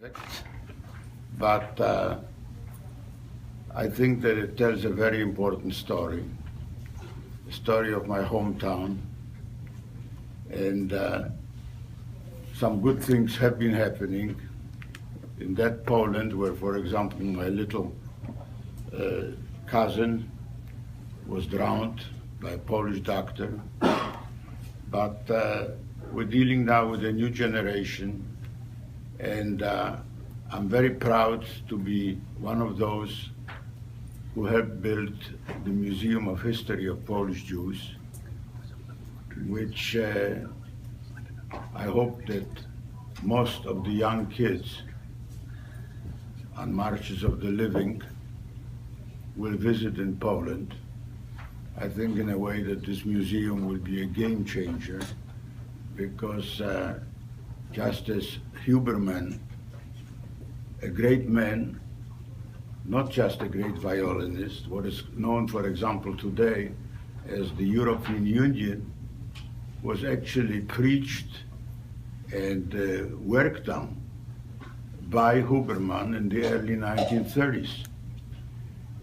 perfect, but I think that it tells a very important story, the story of my hometown, and some good things have been happening in that Poland where, for example, my little cousin was drowned by a Polish doctor, but we're dealing now with a new generation, and I'm very proud to be one of those who helped build the Museum of History of Polish Jews, which I hope that most of the young kids on Marches of the Living will visit in Poland. I think in a way that this museum will be a game changer, because just as Huberman, a great man, not just a great violinist, what is known, for example, today as the European Union, was actually preached and worked on by Huberman in the early 1930s.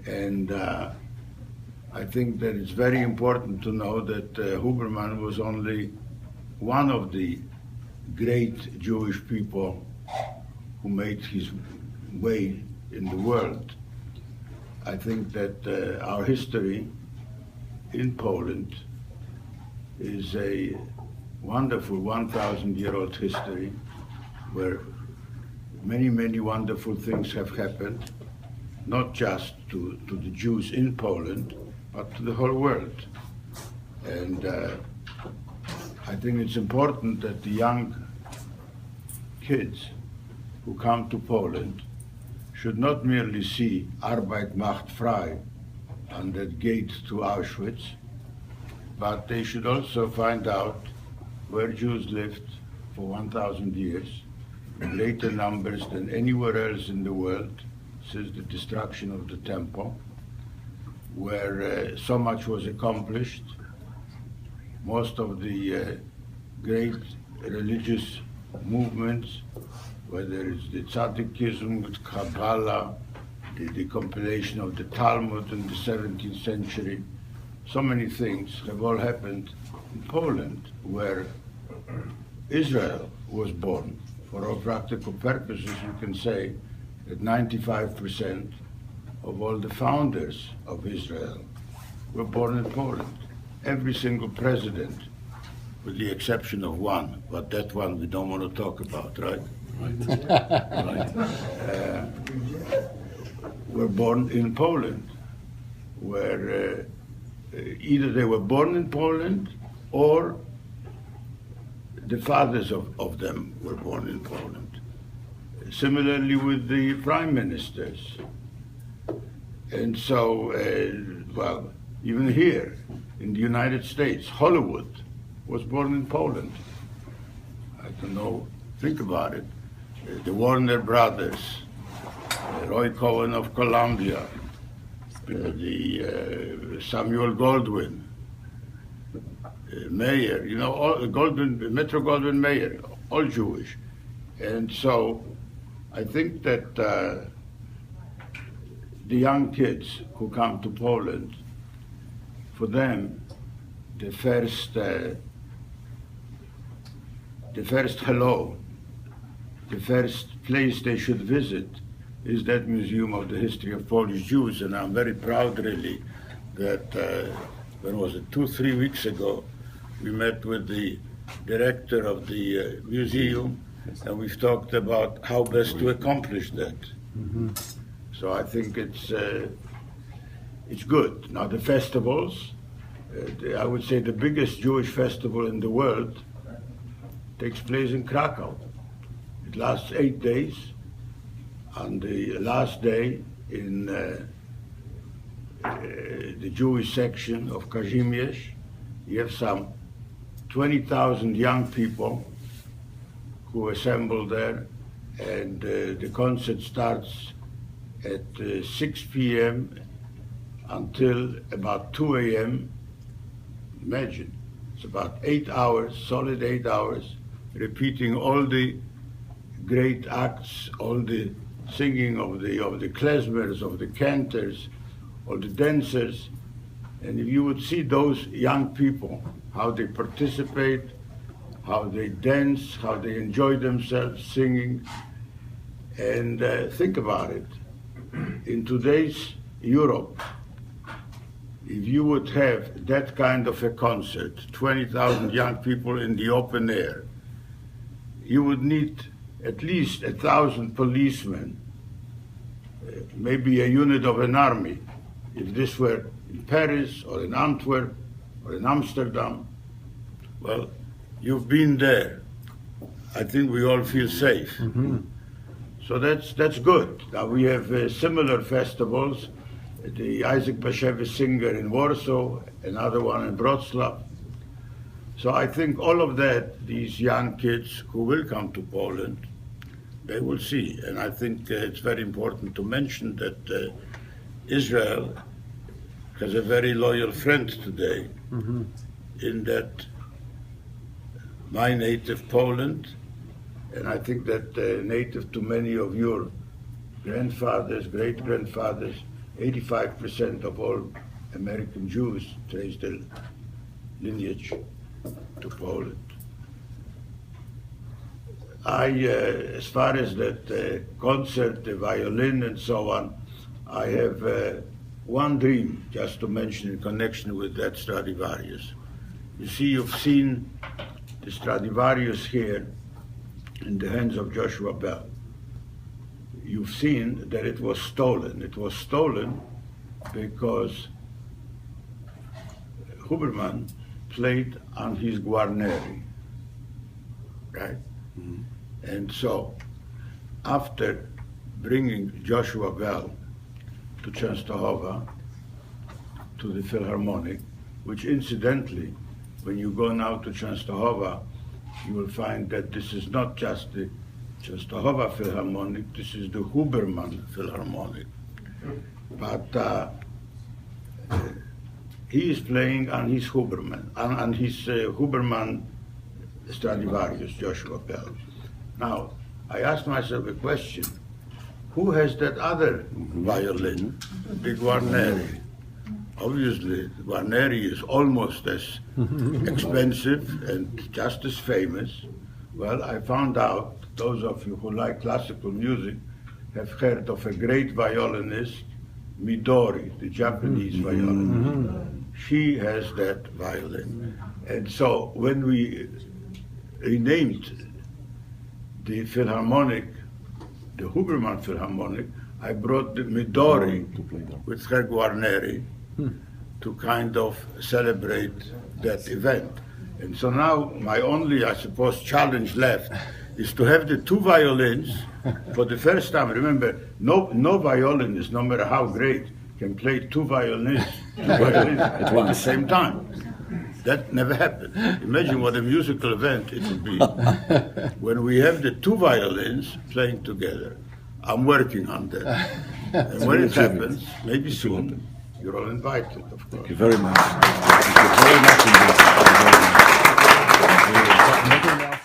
And I think that it's very important to know that Huberman was only one of the great Jewish people who made his way in the world. I think that our history in Poland is a wonderful 1,000-year-old history where many, many wonderful things have happened, not just to the Jews in Poland, but to the whole world. And I think it's important that the young kids who come to Poland should not merely see Arbeit macht frei on that gate to Auschwitz, but they should also find out where Jews lived for 1,000 years, in greater numbers than anywhere else in the world since the destruction of the temple, where so much was accomplished. Most of the great religious movements, whether it's the Tzaddikism with Kabbalah, the compilation of the Talmud in the 17th century, so many things have all happened in Poland, where Israel was born. For all practical purposes, you can say that 95% of all the founders of Israel were born in Poland. Every single president, with the exception of one, but that one we don't want to talk about, right? Right. Were born in Poland, where either they were born in Poland or the fathers of them were born in Poland. Similarly with the prime ministers. And so, well, even here in the United States, Hollywood was born in Poland. I don't know, think about it. The Warner Brothers, Roy Cohen of Columbia, the Samuel Goldwyn, Mayer, you know, all Metro Goldwyn Mayer, all Jewish. And so I think that the young kids who come to Poland, for them, the first hello, the first place they should visit is that Museum of the History of Polish Jews. And I'm very proud, really, that, when was it, 2-3 weeks ago, we met with the director of the museum, and we've talked about how best to accomplish that. Mm-hmm. So I think it's good. Now the festivals, I would say the biggest Jewish festival in the world takes place in Krakow. It lasts 8 days. On the last day in the Jewish section of Kazimierz, you have some 20,000 young people who assemble there, and the concert starts at 6 p.m. until about 2 a.m. Imagine, it's about 8 hours, solid 8 hours, repeating all the great acts, all the singing of the klezmers, of the cantors, all the dancers. And if you would see those young people, how they participate, how they dance, how they enjoy themselves singing, and think about it. In today's Europe, if you would have that kind of a concert, 20,000 young people in the open air, you would need at least 1,000 policemen, maybe a unit of an army. If this were in Paris or in Antwerp or in Amsterdam, well, you've been there. I think we all feel safe. Mm-hmm. So that's good. Now we have similar festivals. The Isaac Bashevis Singer in Warsaw, another one in Wrocław. So I think all of that, these young kids who will come to Poland, they will see. And I think it's very important to mention that Israel has a very loyal friend today, mm-hmm. in that my native Poland, and I think that native to many of your grandfathers, great-grandfathers, 85% of all American Jews trace their lineage to Poland. As far as that concert, the violin and so on, I have one dream, just to mention in connection with that Stradivarius. You see, you've seen the Stradivarius here in the hands of Joshua Bell. You've seen that it was stolen. It was stolen because Huberman played on his Guarneri, right? Mm-hmm. And so, after bringing Joshua Bell to Częstochowa, to the Philharmonic, which incidentally, when you go now to Częstochowa, you will find that this is not just the Częstochowa Philharmonic, this is the Huberman Philharmonic. But he is playing on his Huberman, on his Huberman Stradivarius, Joshua Bell. Now, I asked myself a question. Who has that other violin, the Guarneri? Obviously, the Guarneri is almost as expensive and just as famous. Well, I found out, those of you who like classical music have heard of a great violinist, Midori, the Japanese violinist. She has that violin. And so when we renamed the Philharmonic, the Huberman Philharmonic, I brought the Midori with her Guarneri to kind of celebrate that event. And so now my only, I suppose, challenge left is to have the two violins for the first time. Remember, no violinist, no matter how great, can play two violins at the same time. That never happened. Imagine what a musical event it would be when we have the two violins playing together. I'm working on that. And when it happens, maybe soon, you're all invited, of course. Thank you very much. Thank you very much indeed. Thank you very much.